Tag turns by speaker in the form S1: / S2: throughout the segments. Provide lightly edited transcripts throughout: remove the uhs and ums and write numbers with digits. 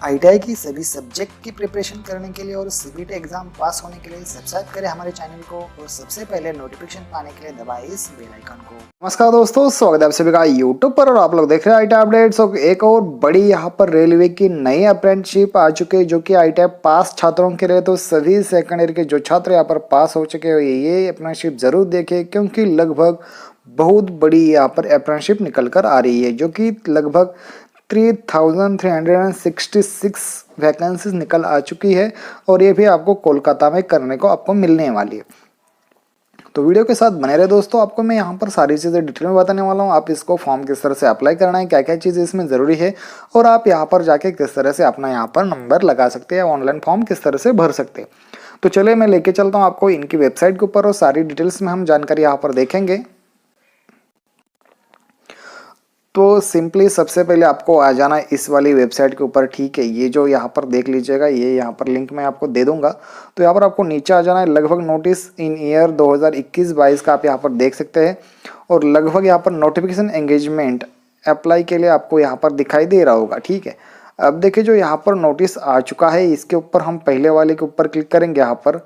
S1: ITI की सभी subject की प्रिपरेशन करने के लिए और सीबीटी एग्जाम पास होने के लिए सब्सक्राइब करें हमारे चैनल को और सबसे पहले नोटिफिकेशन पाने के लिए दबाएं इस बेल आइकन को। नमस्कार दोस्तों, स्वागत है आप सभी का यूट्यूब पर और आप लोग देख रहे हैं आईटीआई अपडेट्स। और एक और बड़ी यहाँ पर रेलवे की नई अप्रेंटिसशिप आ चुकी है जो कि आईटीआई पास छात्रों के लिए। तो सभी सेकेंड ईयर के जो छात्र यहाँ पर पास हो चुके हैं ये अप्रेंटिसशिप जरूर देखें, क्योंकि लगभग बहुत बड़ी यहाँ पर अप्रेंटिसशिप निकल कर आ रही है जो कि लगभग 3366 वैकेंसीज निकल आ चुकी है और ये भी आपको कोलकाता में करने को आपको मिलने वाली है। तो वीडियो के साथ बने रहे दोस्तों, आपको मैं यहाँ पर सारी चीज़ें डिटेल में बताने वाला हूँ। आप इसको फॉर्म किस तरह से अप्लाई करना है, क्या क्या चीज़ें इसमें ज़रूरी है और आप यहाँ पर जाके किस तरह से अपना यहाँ पर नंबर लगा सकते हैं, ऑनलाइन फॉर्म किस तरह से भर सकते हैं। तो चलिए मैं लेके चलता हूँ आपको इनकी वेबसाइट के ऊपर और सारी डिटेल्स में हम जानकारी यहाँ पर देखेंगे। तो सिंपली सबसे पहले आपको आ जाना है इस वाली वेबसाइट के ऊपर, ठीक है। ये जो यहाँ पर देख लीजिएगा, ये यहाँ पर लिंक मैं आपको दे दूंगा। तो यहाँ पर आपको नीचे आ जाना है। लगभग नोटिस इन ईयर 2021-22 का आप यहाँ पर देख सकते हैं और लगभग यहाँ पर नोटिफिकेशन एंगेजमेंट अप्लाई के लिए आपको यहाँ पर दिखाई दे रहा होगा, ठीक है। अब देखिए जो यहाँ पर नोटिस आ चुका है इसके ऊपर हम पहले वाले के ऊपर क्लिक करेंगे यहाँ पर,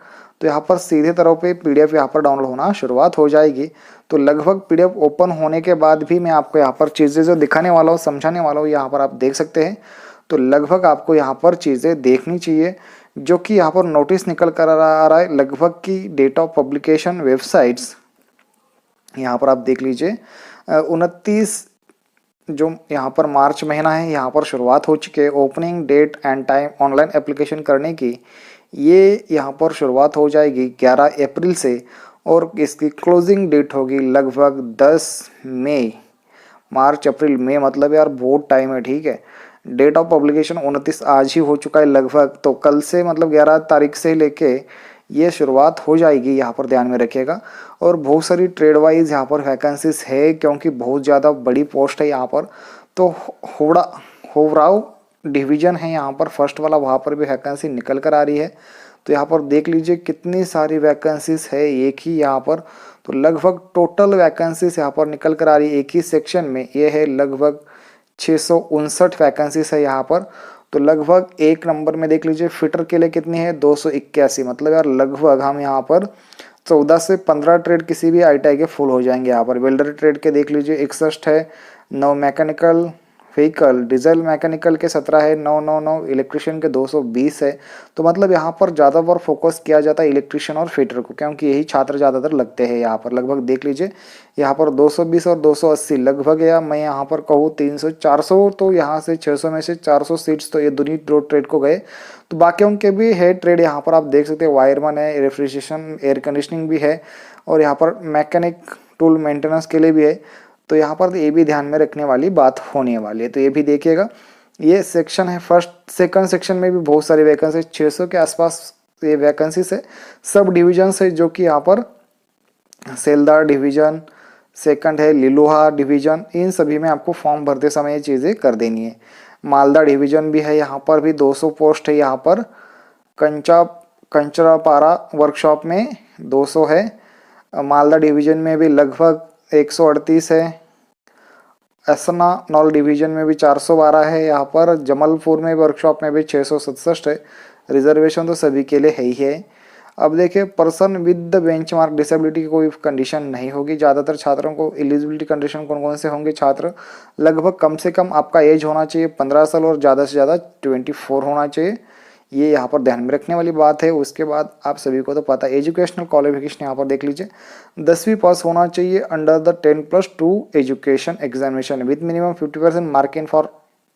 S1: तो यहाँ पर सीधे तरह पे पीडीएफ यहाँ पर डाउनलोड होना शुरुआत हो जाएगी। तो लगभग पीडीएफ ओपन होने के बाद भी मैं आपको यहाँ पर चीज़ें जो दिखाने वाला हूँ, समझाने वाला हूँ, यहाँ पर आप देख सकते हैं। तो लगभग आपको यहाँ पर चीज़ें देखनी चाहिए जो कि यहाँ पर नोटिस निकल कर आ रहा है। लगभग की डेट ऑफ पब्लिकेशन वेबसाइट्स यहाँ पर आप देख लीजिए 29 जो यहाँ पर मार्च महीना है यहाँ पर शुरुआत हो चुकी है। Opening date and time online application करने की ये यहाँ पर शुरुआत हो जाएगी 11 अप्रैल से और इसकी क्लोजिंग डेट होगी लगभग 10 मई। मार्च अप्रैल मई मतलब यार बहुत टाइम है, ठीक है। डेट ऑफ पब्लिकेशन 29 आज ही हो चुका है लगभग, तो कल से मतलब 11 तारीख से लेके ये शुरुआत हो जाएगी, यहाँ पर ध्यान में रखिएगा। और बहुत सारी ट्रेड वाइज यहाँ पर वैकेंसीज है क्योंकि बहुत ज़्यादा बड़ी पोस्ट है यहाँ पर। तो होवराव डिवीज़न है यहाँ पर फर्स्ट वाला, वहाँ पर भी वैकेंसी निकल कर आ रही है। तो यहाँ पर देख लीजिए कितनी सारी वैकेंसीज है एक ही यहाँ पर। तो लगभग टोटल वैकेंसीज यहाँ पर निकल कर आ रही है एक ही सेक्शन में, ये है लगभग 659 वैकेंसीज है यहाँ पर। तो लगभग एक नंबर में देख लीजिए फिटर के लिए कितनी है 281, मतलब यार लगभग हम यहाँ पर 14 से 15 ट्रेड किसी भी आईटीआई के फुल हो जाएंगे। यहाँ पर वेल्डर ट्रेड के देख लीजिए 61 है, 9 मैकेनिकल व्हीकल डीजल मैकेनिकल के 17 है, 9 इलेक्ट्रिशियन के 220 है। तो मतलब यहाँ पर ज़्यादा पर फोकस किया जाता है इलेक्ट्रिशियन और फिटर को, क्योंकि यही छात्र ज़्यादातर लगते हैं यहाँ पर। लगभग देख लीजिए यहाँ पर 220 और 280 लगभग, या मैं यहाँ पर कहूँ 300 400, तो यहाँ से 600 में से 400 सीट्स तो ये दोनों दो ट्रेड को गए। तो बाकियों के भी है ट्रेड यहाँ पर आप देख सकते हैं, वायरमैन है, रेफ्रिजरेशन एयर कंडीशनिंग भी है और यहाँ पर मैकेनिक टूल मेंटेनेंस के लिए भी है। तो यहाँ पर ये भी ध्यान में रखने वाली बात होने वाली है, तो ये भी देखिएगा। ये सेक्शन है फर्स्ट, सेकंड सेक्शन में भी बहुत सारी वैकेंसी 600 के आसपास ये वैकेंसी है। सब डिवीजन है जो कि यहाँ पर सेलदार डिवीजन, सेकंड है लिलुहा डिवीजन, इन सभी में आपको फॉर्म भरते समय ये चीज़ें कर देनी है। मालदा डिवीजन भी है, यहाँ पर भी 200 पोस्ट है। यहाँ पर कंचरापारा वर्कशॉप में 200 है। मालदा डिवीजन में भी लगभग 138 है। असना नॉल डिवीजन में भी 412 है। यहाँ पर जमलपुर में वर्कशॉप में भी 667 है। रिजर्वेशन तो सभी के लिए है ही है। अब देखिए person with the benchmark disability की कोई कंडीशन नहीं होगी। ज़्यादातर छात्रों को एलिजिबिलिटी कंडीशन कौन कौन से होंगे छात्र, लगभग कम से कम आपका एज होना चाहिए 15 साल और ज़्यादा से ज़्यादा 24 होना चाहिए। ये यहाँ पर ध्यान में रखने वाली बात है। उसके बाद आप सभी को तो पता है एजुकेशनल क्वालिफिकेशन यहाँ पर देख लीजिए 10वीं पास होना चाहिए under the 10+2 education examination with minimum 50% marking for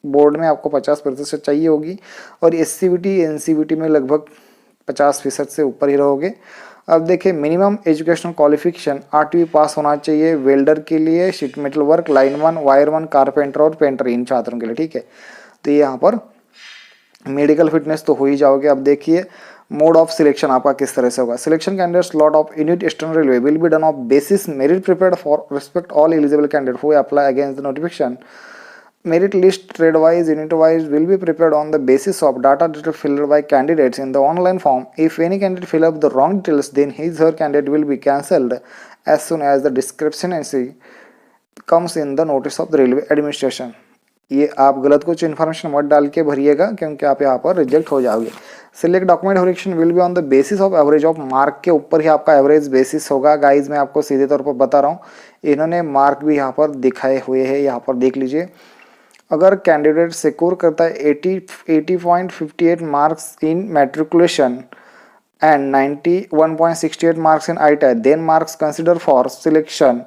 S1: board में आपको 50% चाहिए होगी और SCVT NCVT में लगभग 50% से ऊपर ही रहोगे। अब देखिए मिनिमम एजुकेशनल क्वालिफिकेशन 8वीं पास होना चाहिए वेल्डर के लिए, sheet metal work, lineman, wireman, carpenter और पेंटर इन छात्रों के लिए, ठीक है। तो ये यहाँ पर मेडिकल फिटनेस तो हो ही जाओगे। अब देखिए मोड ऑफ सिलेक्शन आपका किस तरह से होगा। Selection candidate slot of unit eastern railway will be done of basis merit prepared for respect all eligible candidate who apply against the notification. Merit list trade wise unit wise will be prepared on the basis of data filled by candidates in the online form. If any candidate fill up the wrong details, then his or her candidate will be cancelled as soon as the discrepancy comes in the notice of the railway administration. ये आप गलत कुछ information मत डाल के भरिएगा, क्योंकि आप यहाँ पर रिजेक्ट हो जाओगे। Select document verification will be on the basis of average of mark के ऊपर ही आपका एवरेज बेसिस होगा। गाइज मैं आपको सीधे तौर पर बता रहा हूँ, इन्होंने मार्क भी यहाँ पर दिखाए हुए हैं, यहाँ पर देख लीजिए। अगर कैंडिडेट सिक्योर करता है 80.58 marks in matriculation and 91.68 marks in ITI, then marks consider for selection.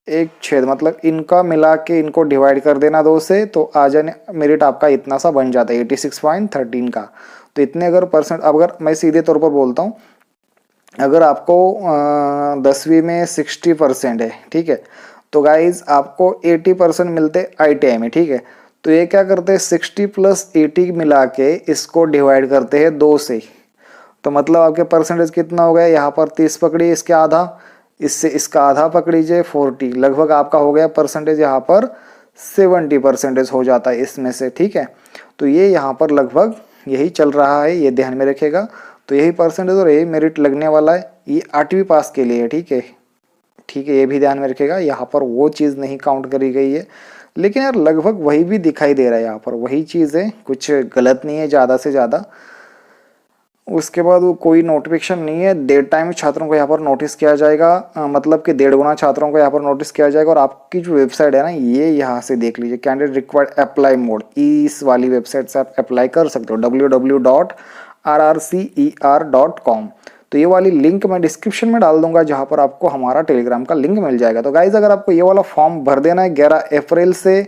S1: एक छेद मतलब इनका मिला के इनको डिवाइड कर देना 2 से, तो आ जाने मेरिट आपका इतना सा बन जाता है 86.13 का। तो इतने अगर परसेंट, अगर मैं सीधे तौर पर बोलता हूँ, अगर आपको 10वीं में 60% है, ठीक है, तो गाइज आपको 80% मिलते ITI में, ठीक है। तो ये क्या करते हैं, 60 + 80 मिला के इसको डिवाइड करते हैं 2 से, तो मतलब आपके परसेंटेज कितना हो गया, यहाँ पर 30 पकड़ी, इसके आधा, इससे इसका आधा पकड़ीजिए 40, लगभग आपका हो गया परसेंटेज यहाँ पर 70% हो जाता है इसमें से, ठीक है। तो ये यहाँ पर लगभग यही चल रहा है, ये ध्यान में रखेगा। तो यही परसेंटेज और यही मेरिट लगने वाला है, ये 8वीं पास के लिए, ठीक है, ठीक है, ये भी ध्यान में रखेगा। यहाँ पर वो चीज़ नहीं काउंट करी गई है, लेकिन यार लगभग वही भी दिखाई दे रहा है, यहाँ पर वही चीज़ है, कुछ गलत नहीं है ज़्यादा से ज़्यादा। उसके बाद वो कोई नोटिफिकेशन नहीं है, 1.5 टाइम छात्रों को यहाँ पर नोटिस किया जाएगा, मतलब कि 1.5 गुना छात्रों को यहाँ पर नोटिस किया जाएगा। और आपकी जो वेबसाइट है ना, ये यहाँ से देख लीजिए, कैंडिडेट रिक्वायर्ड अप्लाई मोड, इस वाली वेबसाइट से आप अप्लाई कर सकते हो, www.rrcer.com। तो ये वाली लिंक मैं डिस्क्रिप्शन में डाल दूंगा, जहाँ पर आपको हमारा टेलीग्राम का लिंक मिल जाएगा। तो गाइज अगर आपको ये वाला फॉर्म भर देना है 11 अप्रैल से,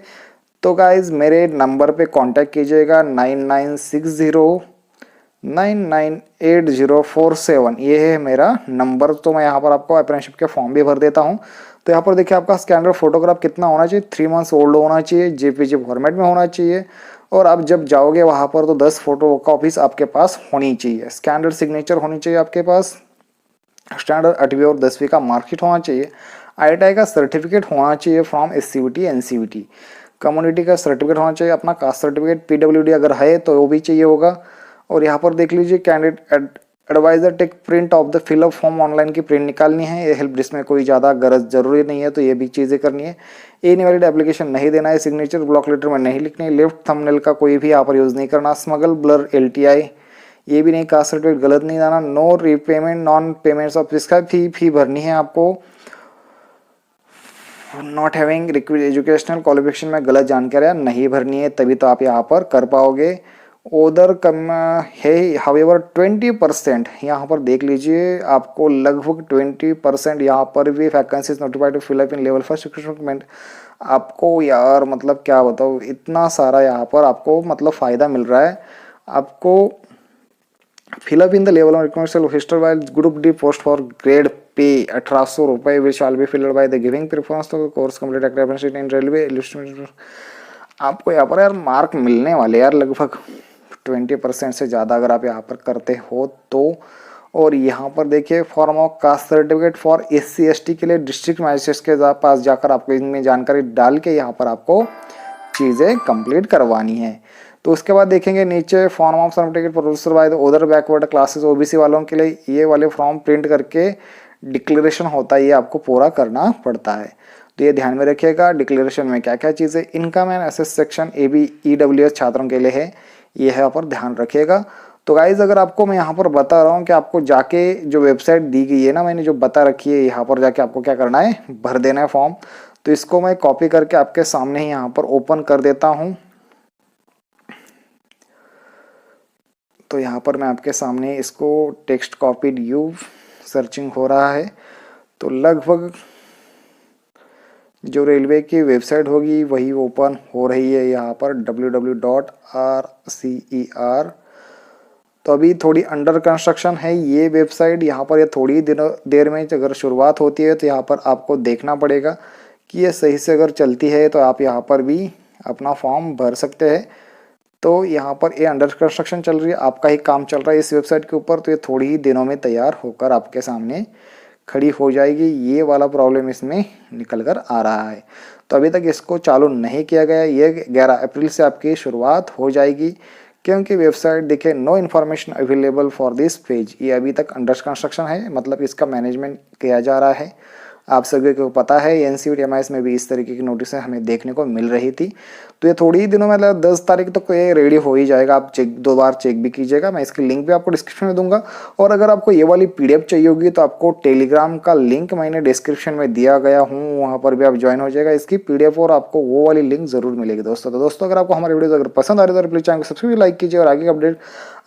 S1: तो गाइज मेरे नंबर पे कांटेक्ट कीजिएगा 9960998047, ये है मेरा नंबर। तो मैं यहाँ पर आपको अप्रेंटिसशिप के फॉर्म भी भर देता हूँ। तो यहाँ पर देखिए आपका स्कैनर फोटोग्राफ कितना होना चाहिए, 3 मंथ्स ओल्ड होना चाहिए, JPG फॉर्मेट में होना चाहिए। और आप जब जाओगे वहाँ पर तो 10 फोटो कॉपीज आपके पास होनी चाहिए, स्टैंडर्ड सिग्नेचर होनी चाहिए आपके पास, स्टैंडर्ड 8वीं और 10वीं का मार्कशीट होना चाहिए, ITI का सर्टिफिकेट होना चाहिए फ्रॉम SCVT NCVT, कम्युनिटी का सर्टिफिकेट होना चाहिए, अपना कास्ट सर्टिफिकेट PWD अगर है तो वो भी चाहिए होगा। और यहाँ पर देख लीजिए, candidate advisor take print of the fill up form, online की प्रिंट निकालनी है। ये हेल्प डेस्क में कोई ज़्यादा गरज जरूरी नहीं है, तो ये भी चीज़ें करनी है। इनवैलिड एप्लीकेशन नहीं देना है, सिग्नेचर ब्लॉक लेटर में नहीं लिखनी है, लेफ्ट थंबनेल का कोई भी यहाँ पर यूज़ नहीं करना, स्मगल ब्लर LTI ये भी नहीं, कास्ट सर्टिफिकेट गलत नहीं जाना, no repayment non payments of इसका फी भरनी है आपको, not having required educational qualification में गलत जानकारियाँ नहीं भरनी है, तभी तो आप यहाँ पर कर पाओगे। उधर कम है हावेवर 20%, यहाँ पर देख लीजिए आपको लगभग 20% यहाँ पर भी vacancies notified to fill up in level 1 recruitment. आपको यार मतलब क्या बताओ, इतना सारा यहाँ पर आपको मतलब फ़ायदा मिल रहा है आपको। Fill up in the level of recruitment हिस्टर while group D post for grade pay 1800 रुपये which shall be filled by the giving preference to course complete apprenticeship in railway. आपको यहाँ पर यार मार्क मिलने वाले यार लगभग 20% से ज़्यादा अगर आप यहाँ पर करते हो तो। और यहाँ पर देखिए form of caste certificate for SC ST के लिए डिस्ट्रिक्ट मजिस्ट्रेट के पास जाकर आपको इनमें जानकारी डाल के यहाँ पर आपको चीज़ें कंप्लीट करवानी है। तो उसके बाद देखेंगे नीचे form of certificate producer by the other backward classes OBC वालों के लिए, ये वाले फॉर्म प्रिंट करके डिक्लेरेशन होता है, ये आपको पूरा करना पड़ता है। तो ये ध्यान में रखिएगा डिक्लेरेशन में क्या क्या चीज़ें, इनकम एंड एसेस सेक्शन AB EWS छात्रों के लिए है, ये है यहाँ पर ध्यान रखिएगा। तो गाइज अगर आपको मैं यहाँ पर बता रहा हूँ कि आपको जाके जो वेबसाइट दी गई है ना, मैंने जो बता रखी है, यहाँ पर जाके आपको क्या करना है, भर देना है फॉर्म। तो इसको मैं कॉपी करके आपके सामने ही यहाँ पर ओपन कर देता हूँ। तो यहाँ पर मैं आपके सामने इसको टेक्स्ट कॉपीड यू सर्चिंग हो रहा है। तो लगभग जो रेलवे की वेबसाइट होगी वही ओपन हो रही है यहाँ पर www.rcer। तो अभी थोड़ी अंडर कंस्ट्रक्शन है ये वेबसाइट, यहाँ पर ये थोड़ी देर में अगर शुरुआत होती है तो यहाँ पर आपको देखना पड़ेगा कि ये सही से अगर चलती है तो आप यहाँ पर भी अपना फॉर्म भर सकते हैं। तो यहाँ पर ये अंडर कंस्ट्रक्शन चल रही है, आपका ही काम चल रहा है इस वेबसाइट के ऊपर, तो ये थोड़ी ही दिनों में तैयार होकर आपके सामने खड़ी हो जाएगी। ये वाला प्रॉब्लम इसमें निकल कर आ रहा है। तो अभी तक इसको चालू नहीं किया गया, ये 11 अप्रैल से आपकी शुरुआत हो जाएगी, क्योंकि वेबसाइट देखिए no information available for this page, ये अभी तक अंडर कंस्ट्रक्शन है, मतलब इसका मैनेजमेंट किया जा रहा है। आप सभी को पता है एनसीईआरटी एमआईएस में भी इस तरीके की नोटिस हमें देखने को मिल रही थी। तो ये थोड़ी ही दिनों में मतलब 10 तारीख तक तो ये रेडी हो ही जाएगा। आप चेक 2 बार चेक भी कीजिएगा, मैं इसकी लिंक भी आपको डिस्क्रिप्शन में दूंगा। और अगर आपको ये वाली पीडीएफ चाहिए होगी तो आपको टेलीग्राम का लिंक मैंने डिस्क्रिप्शन में दिया गया हूँ, वहाँ पर भी आप ज्वाइन हो जाएगा इसकी पीडीएफ और आपको वो वाली लिंक जरूर मिलेगी दोस्तों। तो दोस्तों अगर आपको हमारे वीडियोस अगर पसंद आ रही है तो प्लीज चैनल को सब्सक्राइब लाइक कीजिए और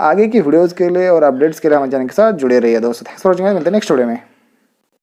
S1: आगे की वीडियोस के लिए और अपडेट्स के लिए हमारे चैनल के साथ जुड़े रहिए दोस्तों। थैंक्स फॉर वॉचिंग, मिलते हैं नेक्स्ट वीडियो में।